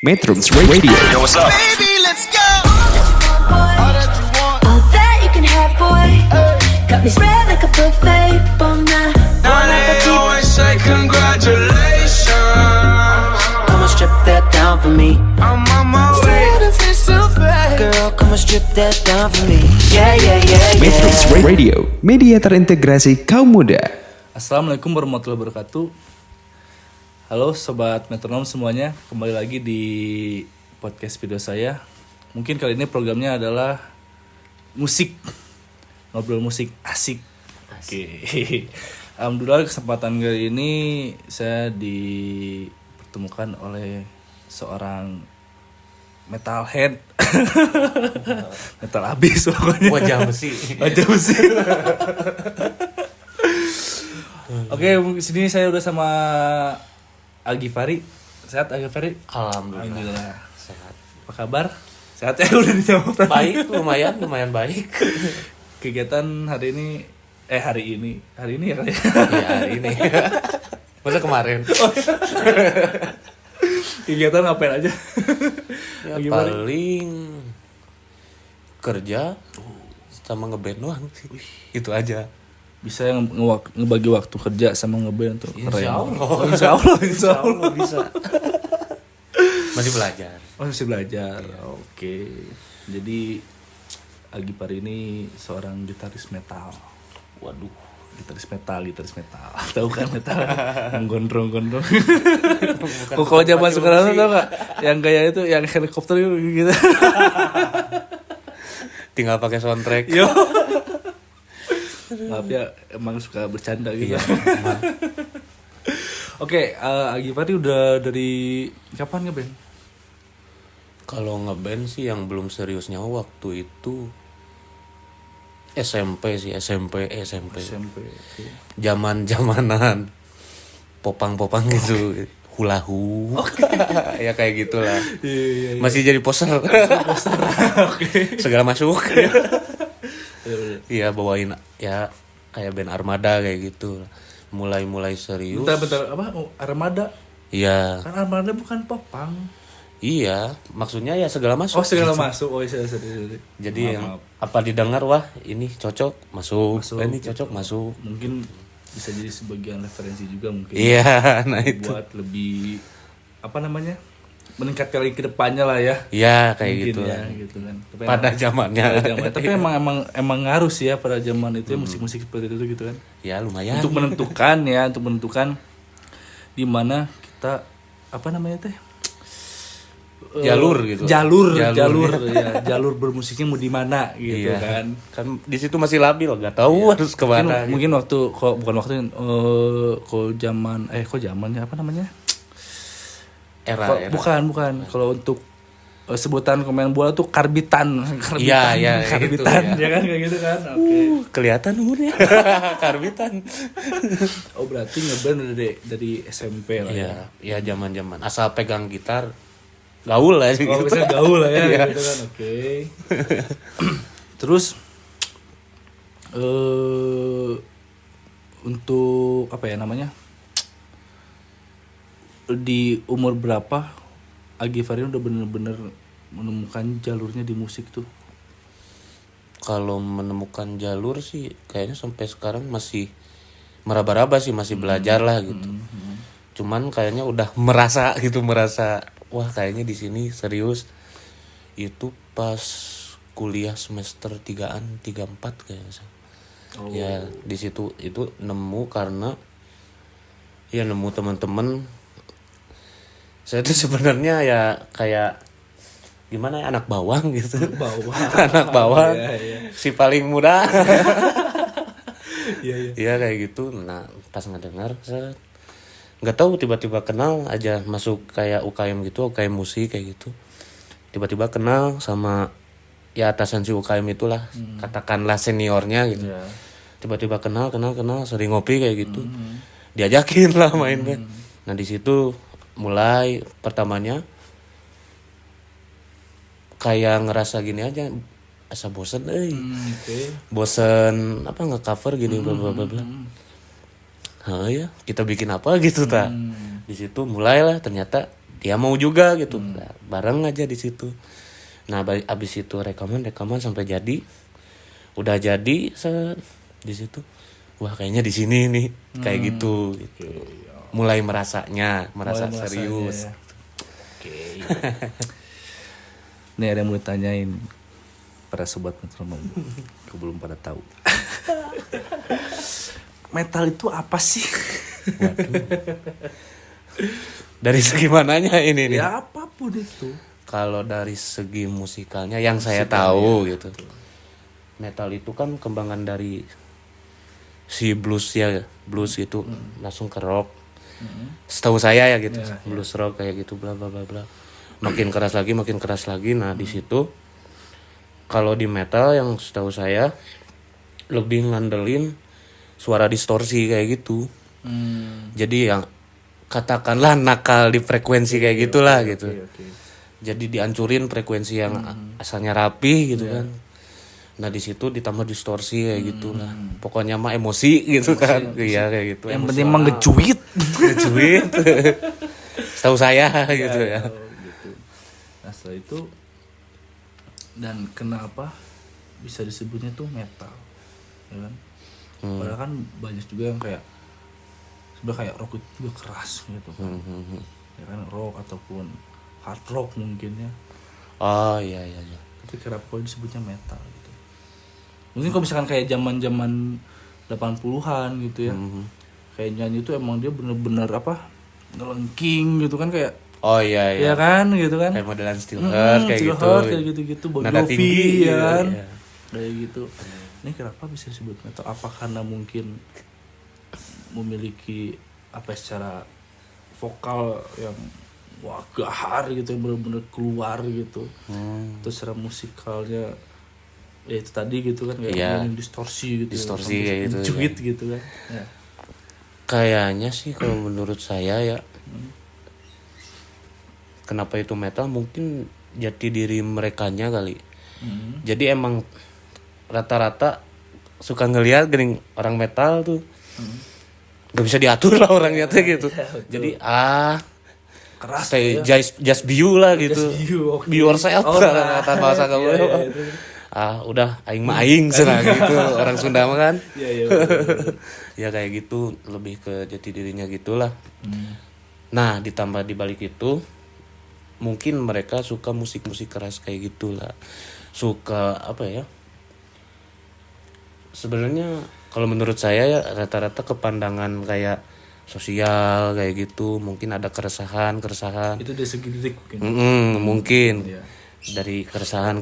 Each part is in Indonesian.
Metrums Radio. Yo, what's up? Baby, let's go. All that you can have, boy. Got me spread like a buffet all night. Now they always say congratulations. Come on, strip that down for me. I'm on my way. Girl, come on, strip that down for me. Yeah, yeah, yeah, Metrums yeah. Radio, media terintegrasi kaum muda. Assalamualaikum warahmatullahi wabarakatuh. Halo sobat metronom semuanya, kembali lagi di podcast video saya. Mungkin kali ini programnya adalah musik, ngobrol musik asik. Oke. Alhamdulillah kesempatan kali ini saya dipertemukan oleh seorang metalhead, metal abis pokoknya. Wajah besi. Wajah besi. Oke, di sini saya udah sama Agi Fari. Sehat Agi Fari? Alhamdulillah. Sehat. Apa kabar? Sehat ya, udah dijawab. Baik, lumayan baik. Kegiatan hari ini ya kali ya. Iya, hari ini. Masa kemarin? Kegiatan ngapain aja? Ya, Agi Fari? paling kerja sama ngeband doang sih. Itu aja. Bisa yang ngebagi waktu kerja sama ngeband tuh keren. Insya Allah. Insya Allah. Bisa. Masih belajar. Oh, masih belajar. Oke. Jadi Agi Fari ini seorang gitaris metal. Waduh. Gitaris metal. Tahu kan metal? Yang gondrong. Kok kalau zaman sekarang tuh tau gak? Yang kayak itu, yang helikopter gitu. Tinggal pakai soundtrack. Yo. Maaf ya, emang suka bercanda gitu. Iya. Oke, Agi Fari udah dari kapan ngeband? Kalau ngeband sih yang belum seriusnya waktu itu SMP. SMP. Zaman-zamanan popang gitu. Hula hoop. Ya kayak gitulah. Iya. Masih jadi poster. Oke. Segala masuk. Iya, bawain ya kayak band Armada kayak gitu. Mulai serius. Bentar, apa? Oh, Armada? Iya. Kan Armada bukan popang. Iya, maksudnya ya segala masuk. Oh, segala masuk. Oh, iya. Jadi Maaf, yang maaf. apa didengar, wah ini cocok masuk. Ini gitu. cocok masuk. Mungkin bisa jadi sebagian referensi juga mungkin. Iya, nah itu. Buat lebih apa namanya? Meningkatkan lagi ke depannya lah ya. Iya, kayak Mungkin gitu ya, lah. gitu kan. Tapi Pada zamannya. Tapi emang ngaruh sih ya pada zaman itu ya, musik-musik seperti itu gitu kan. Ya, lumayan. Untuk menentukan di mana kita apa namanya teh? Jalur gitu. Jalur ya. jalur bermusiknya mau di mana gitu Iya. kan. Kan di situ masih labil, enggak tahu harus kemana. Mungkin waktu kok zamannya apa namanya? Era. Bukan. Kalau untuk sebutan pemain bola tuh karbitan. Iya, Karbitan, itu, ya. ya kan kayak gitu kan. Oke. Kelihatan umurnya. Karbitan. Oh, berarti ngeband dari SMP lah ya. Iya, zaman-zaman asal pegang gitar gaul lah sih. Oh, gitu. bisa gaul lah ya Iya. gitu kan. Oke. Terus untuk apa ya namanya? Di umur berapa Agi Fari udah bener-bener menemukan jalurnya di musik tuh? Kalau menemukan jalur sih kayaknya sampai sekarang masih meraba-raba sih, masih belajar lah gitu. Cuman kayaknya udah merasa wah kayaknya di sini serius. Itu pas kuliah semester 3-an, 3-4 kayaknya. Oh. Ya di situ itu nemu karena ya nemu teman-teman. Saya tuh sebenarnya ya kayak gimana ya, anak bawang gitu. Anak bawang. Iya. Si paling muda. Iya. Iya kayak gitu. Nah, pas ngedengar saya nggak tahu tiba-tiba kenal aja masuk kayak UKM gitu, UKM musik kayak gitu. Tiba-tiba kenal sama ya atasan si UKM itulah, katakanlah seniornya gitu. Iya. Tiba-tiba kenal sering ngopi kayak gitu. Diajakin lah main band. Nah, di situ mulai pertamanya kayak ngerasa gini aja, asa bosen Okay. bosen apa nge-cover gini bla bla bla bla. Ya kita bikin apa gitu ta. Di situ mulailah ternyata dia mau juga gitu. Nah, bareng aja di situ. Nah abis itu rekaman sampai jadi, udah jadi di situ, wah kayaknya di sini nih kayak gitu. Mulai merasa serius. Ya. Oke. Nih ada yang mau tanyain para sobat metronom, aku belum pada tahu. Metal itu apa sih? Dari segi mananya ini nih? Ya apapun itu. Kalau dari segi musikalnya yang saya tahu gitu, metal itu kan kembangan dari si blues itu langsung ke rock. Setahu saya ya gitu, blues rock kayak gitu, bla bla bla bla. Makin keras lagi. Nah di situ kalau di metal yang setahu saya lebih ngandelin suara distorsi kayak gitu. Jadi yang katakanlah nakal di frekuensi kayak gitulah gitu. Jadi dihancurin frekuensi yang asalnya rapi gitu kan. Nah di situ ditambah distorsi kayak gitulah. Pokoknya mah emosi gitu kan. Iya kayak gitu. Yang penting emang ngecuit. Setahu saya gitu ya. Gitu. Nah setelah itu, dan kenapa bisa disebutnya tuh metal, ya kan? Padahal kan banyak juga yang kayak sebenarnya kayak rock itu juga keras gitu kan. Ya kan, rock ataupun hard rock mungkin ya. Oh iya. Tapi kenapa kok disebutnya metal gitu? Mungkin kalau misalkan kayak zaman-zaman 80-an gitu ya. Kayak nyanyi itu emang dia bener-bener ngelengking gitu kan, kayak oh iya. ya kan gitu kan. Kayak modelan Steel Heart kayak gitu. Kayak gitu-gitu, Bon nada Jovi tinggi ya kan. iya. Kayak gitu. Ini kenapa bisa disebut metal? Apa karena mungkin memiliki secara vokal yang gahar gitu, yang benar-benar keluar gitu. Terus secara musikalnya ya itu tadi gitu kan, kayak distorsi gitu. Distorsi kayak gitu. Cuit gitu kan. Ya. Kayaknya sih kalau menurut saya ya, kenapa itu metal, mungkin jati diri merekanya kali. Jadi emang rata-rata suka ngelihat gini orang metal tuh gak bisa diatur lah orangnya tuh gitu. Jadi Keras stay ya. just be you lah gitu. Be yourself kata bahasa kamu. Udah aing mah aing cenah gitu. Orang Sunda mah kan. Iya. Ya kayak gitu, lebih ke jati dirinya gitulah. Nah, ditambah dibalik itu mungkin mereka suka musik-musik keras kayak gitulah. Suka apa ya? Sebenarnya kalau menurut saya ya rata-rata kepandangan kayak sosial kayak gitu, mungkin ada keresahan. Itu dari segi lirik mungkin. Mungkin. Iya. Dari keresahan.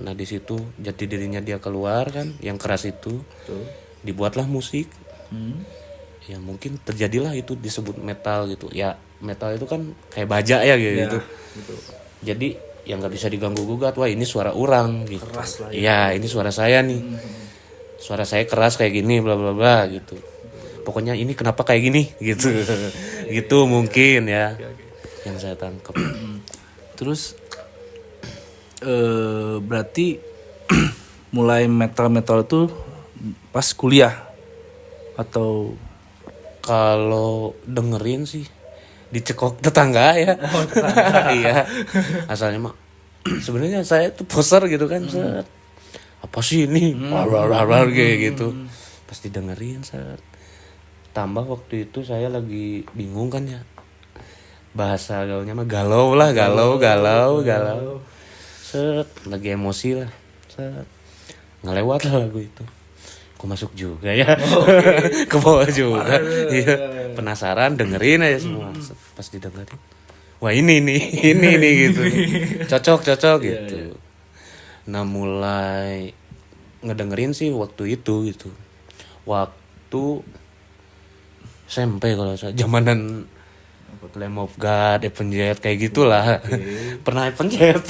Nah, di situ jati dirinya dia keluar kan, yang keras itu. Betul. Dibuatlah musik. Ya mungkin terjadilah itu disebut metal gitu. Ya metal itu kan kayak baja ya gitu. Betul. Jadi yang nggak bisa diganggu gugat, wah ini suara orang gitu. Keras lah ya. Ya ini suara saya nih. Suara saya keras kayak gini bla bla bla gitu. Pokoknya ini kenapa kayak gini gitu. Gitu mungkin ya. Yang saya tangkap. Terus berarti mulai metal itu pas kuliah atau kalau dengerin sih dicekok tetangga ya. Iya. Asalnya mah sebenarnya saya tuh poser gitu kan. Set. Apa sih ini? Kayak gitu. Pas didengerin set. Tambah waktu itu saya lagi bingung kan ya. Bahasa gaulnya mah galau. Set, lagi emosi lah. Set. Ngelewat lah lagu itu. Kok masuk juga ya. Ke bawah juga. Iya. Penasaran dengerin aja semua. Pas didengerin. Wah ini nih gitu. Cocok gitu. Nah mulai ngedengerin sih waktu itu gitu. Waktu SMP kalau saya zamanan Lamb of God, Avenged kayak gitulah. Pernah Avenged.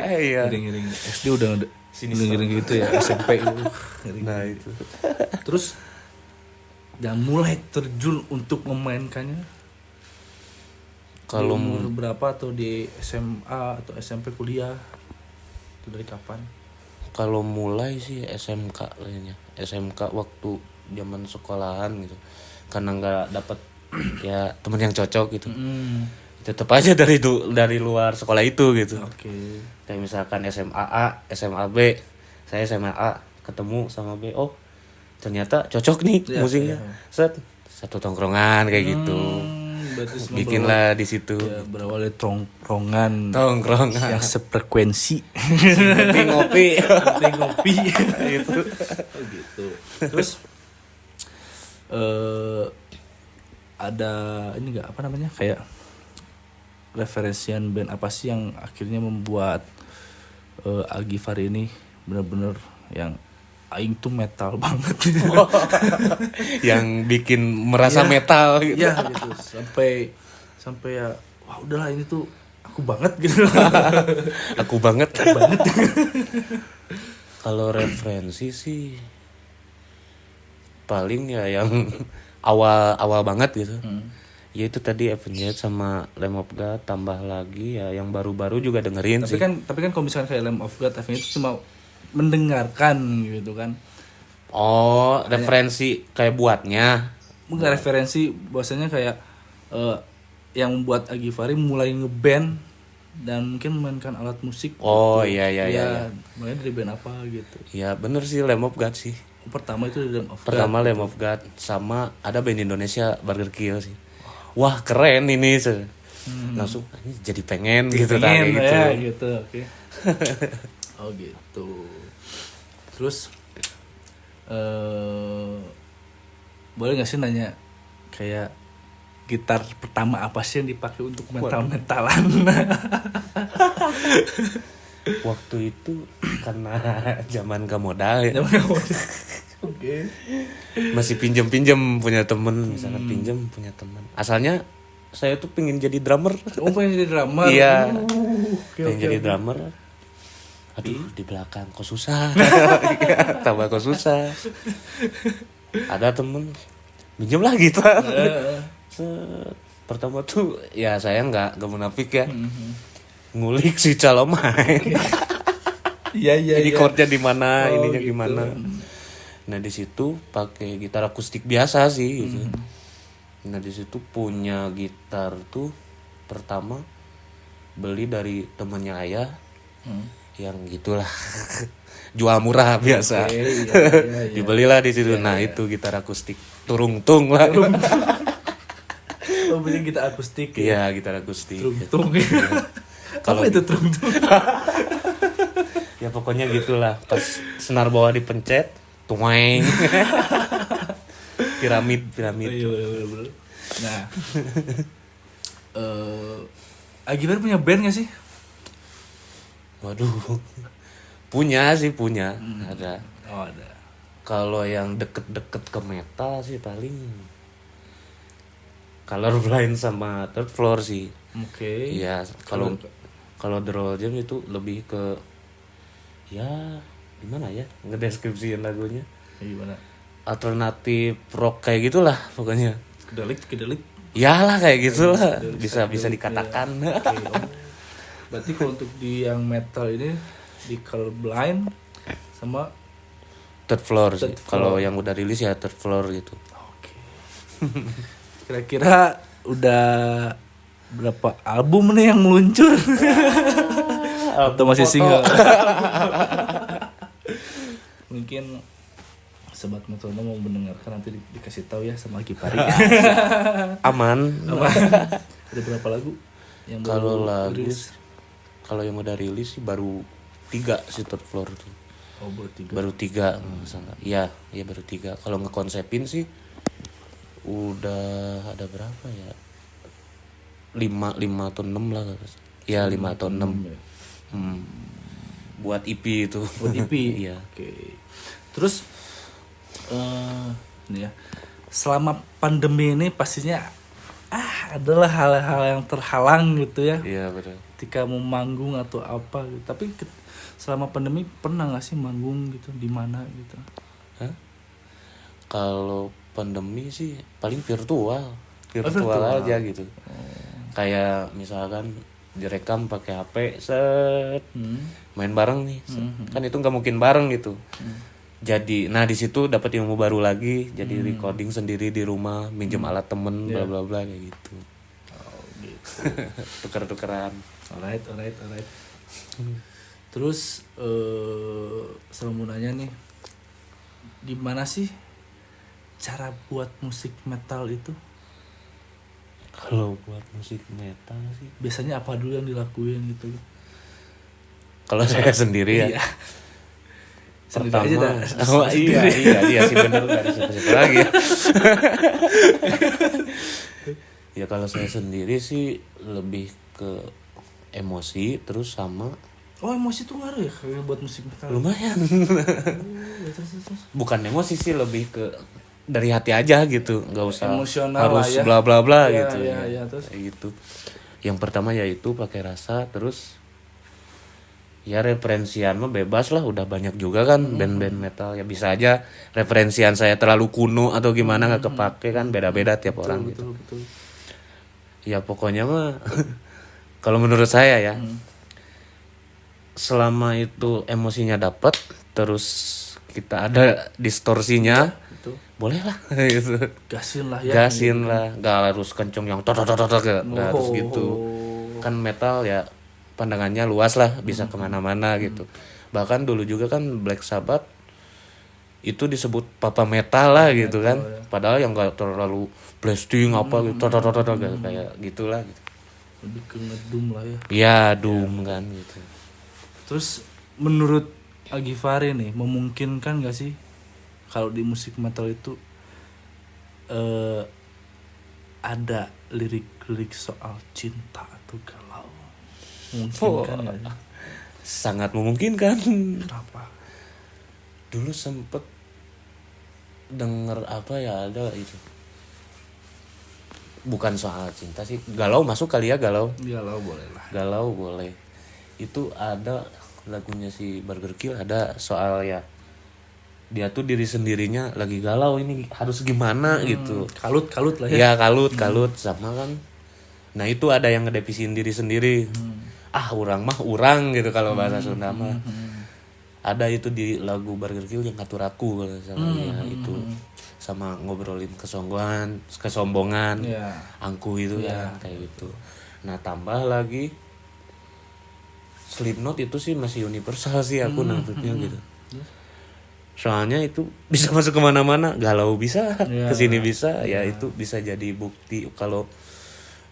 Iya. Ngering. SD udah ngering gitu ya, SMP itu. Nah itu. Terus dan mulai terjun untuk memainkannya Kalau umur berapa, atau di SMA atau SMP kuliah? Itu dari kapan? Kalau mulai sih SMK kayaknya. SMK waktu zaman sekolahan gitu. Karena nggak dapet ya teman yang cocok gitu. tetap aja dari luar sekolah itu gitu. Oke. Kayak misalkan SMA A, SMA B, saya SMA A ketemu sama B, oh ternyata cocok nih Iya, musiknya. iya. Satu tongkrongan kayak gitu. Berarti semua Bikinlah di situ. berawal dari tongkrongan Tongkrongan. yang sefrekuensi. Ngopi. Penting ngopi. Gitu. Oh, gitu. Terus ada ini nggak apa namanya kayak referensian band apa sih yang akhirnya membuat Agifar ini bener-bener yang aing tuh metal banget gitu. Yang bikin merasa Iya. metal gitu. Iya gitu sampai ya wah udahlah ini tuh aku banget gitu. Aku banget. Kalau referensi sih paling ya yang awal banget gitu. Ya itu tadi Avenged sama Lamb of God, tambah lagi ya yang baru-baru juga dengerin sih. Tapi kan kalau misalkan kayak Lamb of God itu cuma mendengarkan gitu kan. Oh, referensi kayak buatnya. Bukan referensi bahwasanya kayak yang membuat Agifari mulai ngeband dan mungkin memainkan alat musik. Oh, gitu. iya. Mulai dari band apa gitu. Ya bener sih Lamb of God sih. Pertama itu Lamb of God. Pertama Lamb of God sama ada band Indonesia Burger Kill sih. Wah keren ini langsung ini jadi pengen gitu Pengen, kayak gitu. ya, gitu. Oke. Oh gitu. Terus boleh nggak sih nanya kayak gitar pertama apa sih yang dipakai untuk metal-metalan? Waktu itu karena zaman gak modal ya. Oke. Masih pinjem punya temen, misalkan pinjem punya temen. Asalnya saya tuh pengen jadi drummer. Oh pengen jadi drummer? Iya. Oke, Pengen jadi oke. drummer. Aduh di belakang kok susah. Tambah kok susah. Ada temen minjem lah gitar. Set. Pertama tuh ya saya nggak munafik ya. Ngulik si calo main. Iya. Ini chordnya di mana, Oh, ininya gitu. gimana. Nah di situ pakai gitar akustik biasa sih gitu. Nah di situ punya gitar tuh pertama beli dari temennya ayah, yang gitulah jual murah biasa. Oke, iya. Dibelilah di situ. Nah itu gitar akustik turung-tung lah. Oh beli gitar akustik ya? Iya gitar akustik. Trung-tung. Kalau Apa itu trung-tung? ya pokoknya gitulah. Pas senar bawah dipencet, tueng. piramid. Iya bener. Nah, Agifar punya band gak sih? Waduh, punya. Ada. Oh ada. Kalau yang deket-deket ke metal sih paling Colorblind sama Third Floor sih. Oke. Iya, kalau The Roll Jam itu lebih ke ya gimana ya ngedeskripsiin lagunya. Gimana? Alternatif rock kayak gitulah pokoknya. Kedelik. Iyalah kayak gitulah. Bisa Bisa dikatakan. Oke, oh. Berarti kalau untuk di yang metal ini di Colorblind sama Third Floor sih. Third Floor. Kalau yang udah rilis ya Third Floor gitu. oke. Kira-kira udah berapa album nih yang meluncur? Atau masih single? Mungkin sobat metronom mau mendengarkan nanti dikasih tahu ya sama Agifari. Aman. Ada berapa lagu yang Kalau baru lagu rilis? kalau yang udah rilis sih baru 3 sih Third Floor tuh. Oh baru 3. Baru 3 salah. Iya baru 3. Kalau ngekonsepin sih udah ada berapa ya? 5 atau 6 lah. Ya 5 atau 6. Ya. Buat EP itu. Buat EP. Iya. Oke. Terus ini ya. Selama pandemi ini pastinya adalah hal-hal yang terhalang gitu ya. Iya betul. Ketika mau manggung atau apa gitu. Tapi selama pandemi pernah nggak sih manggung gitu di mana gitu? Hah? Kalau pandemi sih paling virtual virtual. aja gitu. Kayak misalkan direkam pakai HP, set main bareng nih, kan itu nggak mungkin bareng gitu. Jadi, nah di situ dapat ilmu baru lagi, jadi recording sendiri di rumah, minjem alat temen, bla bla bla kayak gitu. Oh, gitu. Tuker-tukeran. Alright. Terus saya mau nanya nih, gimana sih cara buat musik metal itu? Kalau buat musik metal sih, Biasanya apa dulu yang dilakuin gitu? kalau saya sendiri ya. Iya. Sendiri aja dah. Oh iya sih bener, nggak ada siapa-siapa lagi ya. Ya kalau saya sendiri sih lebih ke emosi terus sama Oh, emosi tuh ngaruh ya kayak buat musik metal. lumayan. Terus. Bukan emosi sih, lebih ke dari hati aja gitu, nggak usah Emosional harus lah ya. bla bla bla Iya, gitu. iya, terus? Kayak gitu. Yang pertama yaitu pakai rasa, terus ya referensian mah bebas lah, udah banyak juga kan band-band metal, ya bisa aja referensian saya terlalu kuno atau gimana nggak kepake kan, beda-beda tiap orang gitu. Betul. Ya pokoknya mah kalau menurut saya ya, selama itu emosinya dapat, terus kita ada distorsinya, Itu boleh lah gitu. gasin lah ya. Gasin lah, gak harus kenceng yang tot gak harus gitu. Kan metal ya pandangannya luas lah, bisa kemana-mana gitu. Bahkan dulu juga kan Black Sabbath itu disebut papa metal lah gitu kan. Padahal yang gak terlalu blasting apa gitu, kayak gitulah gitu. Lebih ke ngedum lah ya. Ya doom kan gitu. Terus menurut Agifari nih, memungkinkan gak sih kalau di musik metal itu ada lirik-lirik soal cinta atau galau? Memungkinkan gak sih? Sangat memungkinkan. Kenapa? Dulu sempet denger apa ya, ada itu. Bukan soal cinta sih, galau masuk kali ya, galau. Galau boleh lah. Galau boleh. Itu ada lagunya si Burger Kill, ada soal ya dia tuh diri sendirinya lagi galau, ini harus gimana gitu. Kalut lah ya. Ya kalut sama kan. Nah itu ada yang ngedepisin diri sendiri. Urang mah urang gitu kalau bahasa Sunda mah. Ada itu di lagu Burger Kill yang ngatur aku kalau salahnya itu, sama ngobrolin kesombongan, angku itu kan kayak gitu. Nah tambah lagi Slipknot itu sih masih universal sih aku nangkepnya gitu. Soalnya itu bisa masuk kemana-mana, galau bisa, kesini bisa, ya itu bisa jadi bukti kalau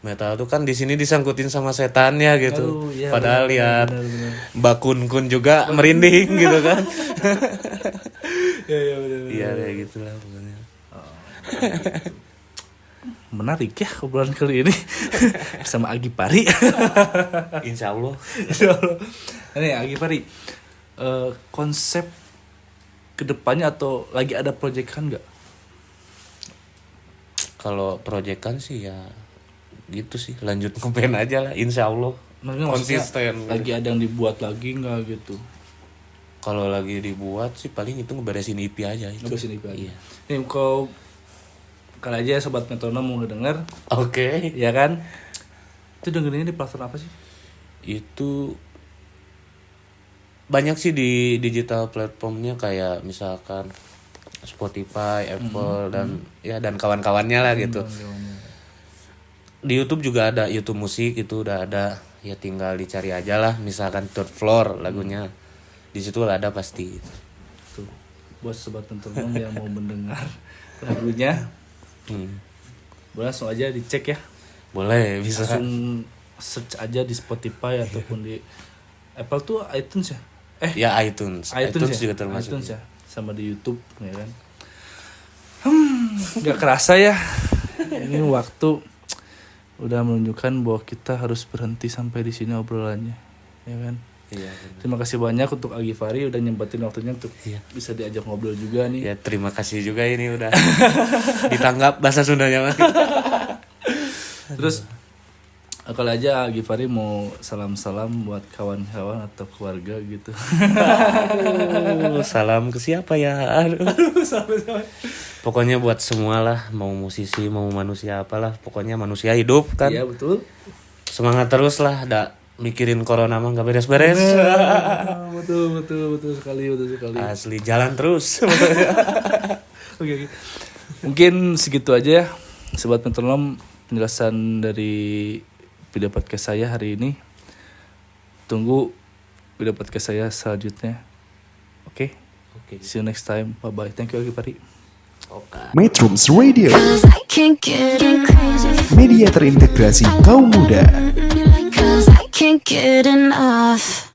metal tuh kan di sini disangkutin sama setannya gitu. Padahal lihat Mbak Kun juga merinding gitu kan. Iya kayak gitulah pokoknya. Menarik ya obrolan kali ini bersama Agifari. Insya Allah. Ini Agifari, konsep kedepannya atau lagi ada proyekan nggak? Kalau proyekan sih ya gitu sih, lanjut ngeband aja lah, insya Allah. Maksudnya konsisten. Lagi ada yang dibuat lagi nggak gitu? Kalau lagi dibuat sih paling itu ngeberesin EP aja itu. Ngeberesin EP aja. Iya. Nih kali aja sobat metronom mau ngedenger, Oke. ya kan? Itu dengerinnya di platform apa sih? Itu banyak sih di digital platformnya, kayak misalkan Spotify, Apple dan kawan-kawannya lah gitu. Di YouTube juga ada, YouTube musik itu udah ada, ya tinggal dicari aja lah, misalkan Third Floor lagunya. Di situ ada pasti. Tuh, buat sobat metronom yang mau mendengar lagunya, boleh langsung aja dicek ya. Boleh, bisa. Langsung search aja di Spotify ataupun di Apple tuh iTunes ya. Ya iTunes ya? juga termasuk. iTunes ya, sama di YouTube ya kan. Gak kerasa ya. Ini waktu udah menunjukkan bahwa kita harus berhenti sampai di sini obrolannya, ya kan. Iya. Terima kasih banyak untuk Agifari udah nyempetin waktunya untuk bisa diajak ngobrol juga nih. Ya terima kasih juga ini udah ditanggap bahasa Sundanya mah. Terus kalau aja Agifari mau salam-salam buat kawan-kawan atau keluarga gitu. Salam ke siapa ya? Pokoknya buat semua lah, mau musisi, mau manusia apalah, pokoknya manusia hidup kan. Iya betul. Semangat terus lah, mikirin corona mah gak beres-beres. Betul sekali. Asli jalan terus. Oke. Mungkin segitu aja ya, sobat metronom, penjelasan dari video podcast saya hari ini. Tunggu video podcast saya selanjutnya. Oke. See you next time. Bye bye. Thank you everybody. Metrums Radio, 'Cause I can't get crazy. media terintegrasi kaum muda. Cause I can't get enough.